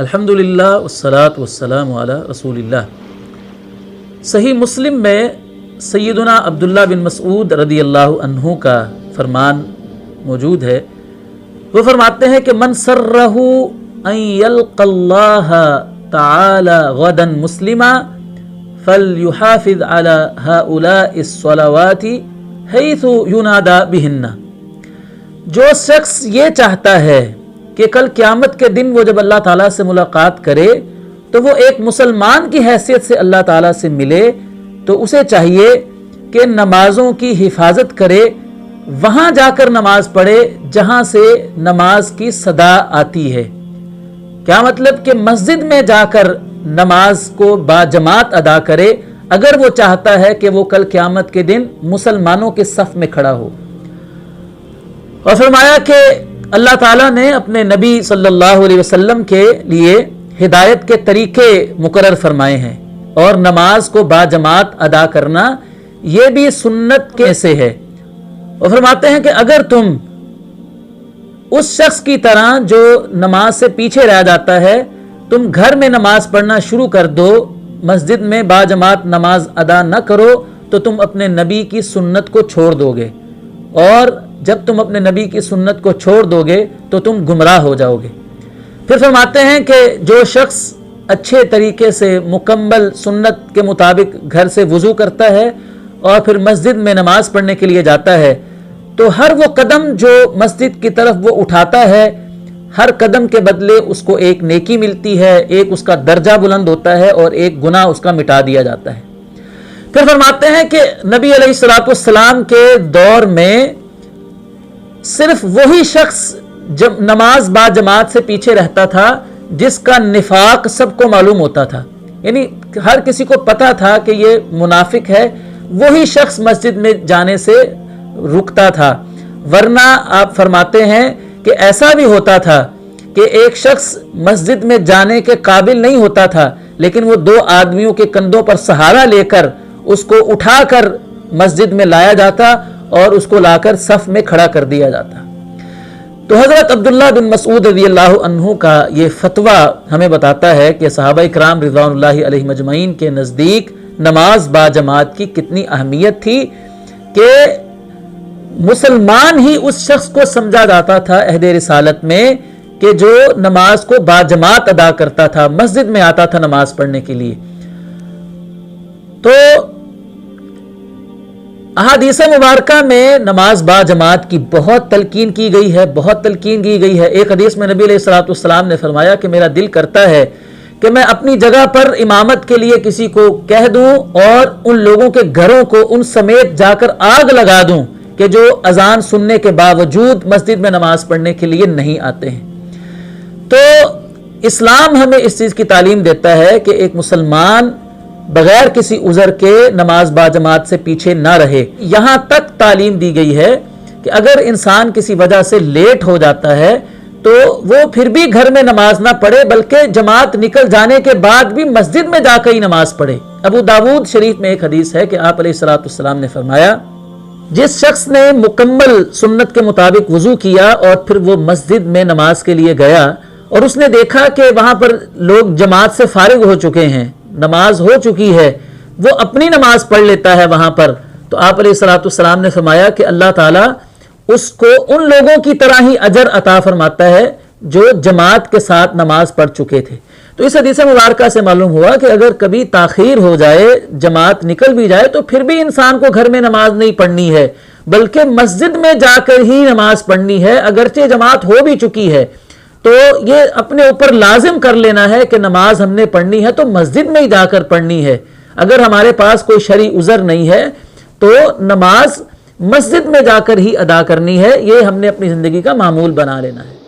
अल्हम्दुलिल्लाह वस्सलातु वस्सलामु अला रसूलिल्लाह। सही मुस्लिम में सैयदना अब्दुल्लाह बिन मसऊद रदियल्लाहु अन्हु का फरमान मौजूद है। वो फरमाते हैं कि मन सर्रहु अन यल्क़ल्लाह तआला गदन मुस्लिमा फलयुहाफिज़ अला हाउलाइस सलावाति हैसु युनादा बिहिन्ना। जो शख्स ये चाहता है कि कल क़यामत के दिन वो जब अल्लाह ताला से मुलाकात करे तो वो एक मुसलमान की हैसियत से अल्लाह ताला से मिले, तो उसे चाहिए कि नमाज़ों की हिफाजत करे, वहाँ जाकर नमाज पढ़े जहाँ से नमाज की सदा आती है। क्या मतलब कि मस्जिद में जाकर नमाज को बाजमात अदा करे अगर वो चाहता है कि वो कल क़यामत के दिन मुसलमानों के सफ़ में खड़ा हो। और फरमाया कि अल्लाह ताला ने अपने नबी सल्लल्लाहु अलैहि वसल्लम के लिए हिदायत के तरीके मुकर्रर फरमाए हैं और नमाज को बाजमात अदा करना ये भी सुन्नत के से है। और फरमाते हैं कि अगर तुम उस शख्स की तरह जो नमाज से पीछे रह जाता है, तुम घर में नमाज पढ़ना शुरू कर दो, मस्जिद में बाजमात नमाज अदा न करो, तो तुम अपने नबी की सुन्नत को छोड़ दोगे, और जब तुम अपने नबी की सुन्नत को छोड़ दोगे तो तुम गुमराह हो जाओगे। फिर फरमाते हैं कि जो शख्स अच्छे तरीके से मुकम्मल सुन्नत के मुताबिक घर से वज़ू करता है और फिर मस्जिद में नमाज पढ़ने के लिए जाता है, तो हर वो कदम जो मस्जिद की तरफ वो उठाता है, हर कदम के बदले उसको एक नेकी मिलती है, एक उसका दर्जा बुलंद होता है और एक गुनाह उसका मिटा दिया जाता है। फिर फरमाते हैं कि नबी अलैहिस्सलातु वस्सलाम के दौर में सिर्फ वही शख्स जब नमाज बाजमात से पीछे रहता था जिसका निफाक सबको मालूम होता था, यानी हर किसी को पता था कि ये मुनाफिक है, वही शख्स मस्जिद में जाने से रुकता था। वरना आप फरमाते हैं कि ऐसा भी होता था कि एक शख्स मस्जिद में जाने के काबिल नहीं होता था, लेकिन वो दो आदमियों के कंधों पर सहारा लेकर उसको उठाकर मस्जिद में लाया जाता और उसको लाकर सफ में खड़ा कर दिया जाता। तो हज़रत अब्दुल्लाह बिन मसऊद रज़ियल्लाहु अन्हु का ये फतवा हमें बताता है कि सहाबा इकराम रिज़वानुल्लाहि अलैहिम अजमईन के नज़दीक नमाज बाजमात की कितनी अहमियत थी कि मुसलमान ही उस शख्स को समझा जाता था अहदे रिसालत में कि जो नमाज को बाजमात अदा करता था, मस्जिद में आता था नमाज पढ़ने के लिए। तो अहादीस मुबारका में नमाज बाजमात की बहुत तलकीन की गई है, बहुत तलकीन की गई है। एक हदीस में नबी अलैहिस्सलातु वस्सलाम ने फरमाया कि मेरा दिल करता है कि मैं अपनी जगह पर इमामत के लिए किसी को कह दूं और उन लोगों के घरों को उन समेत जाकर आग लगा दूं कि जो अजान सुनने के बावजूद मस्जिद में नमाज पढ़ने के लिए नहीं आते हैं। तो इस्लाम हमें इस चीज़ की तालीम देता है कि एक मुसलमान बगैर किसी उज़र के नमाज बाजमात से पीछे ना रहे। यहाँ तक तालीम दी गई है कि अगर इंसान किसी वजह से लेट हो जाता है तो वो फिर भी घर में नमाज ना पढ़े, बल्कि जमात निकल जाने के बाद भी मस्जिद में जाकर ही नमाज पढ़े। अबू दाऊद शरीफ में एक हदीस है कि आप अलैहिस्सलातु वस्सलाम ने फरमाया, जिस शख्स ने मुकम्मल सुन्नत के मुताबिक वज़ू किया और फिर वो मस्जिद में नमाज के लिए गया और उसने देखा कि वहाँ पर लोग जमात से फारिग हो चुके हैं, नमाज हो चुकी है, वो अपनी नमाज पढ़ लेता है वहां पर, तो आप अलैहिस्सलातु वस्सलाम ने फरमाया कि अल्लाह ताला उसको उन लोगों की तरह ही अजर अता फरमाता है जो जमात के साथ नमाज पढ़ चुके थे। तो इस हदीस मुबारका से मालूम हुआ कि अगर कभी ताखीर हो जाए, जमात निकल भी जाए, तो फिर भी इंसान को घर में नमाज नहीं पढ़नी है, बल्कि मस्जिद में जाकर ही नमाज पढ़नी है। अगरचे जमात हो भी चुकी है तो ये अपने ऊपर लाजिम कर लेना है कि नमाज हमने पढ़नी है तो मस्जिद में ही जाकर पढ़नी है। अगर हमारे पास कोई शरई उज़र नहीं है तो नमाज मस्जिद में जाकर ही अदा करनी है। ये हमने अपनी ज़िंदगी का मामूल बना लेना है।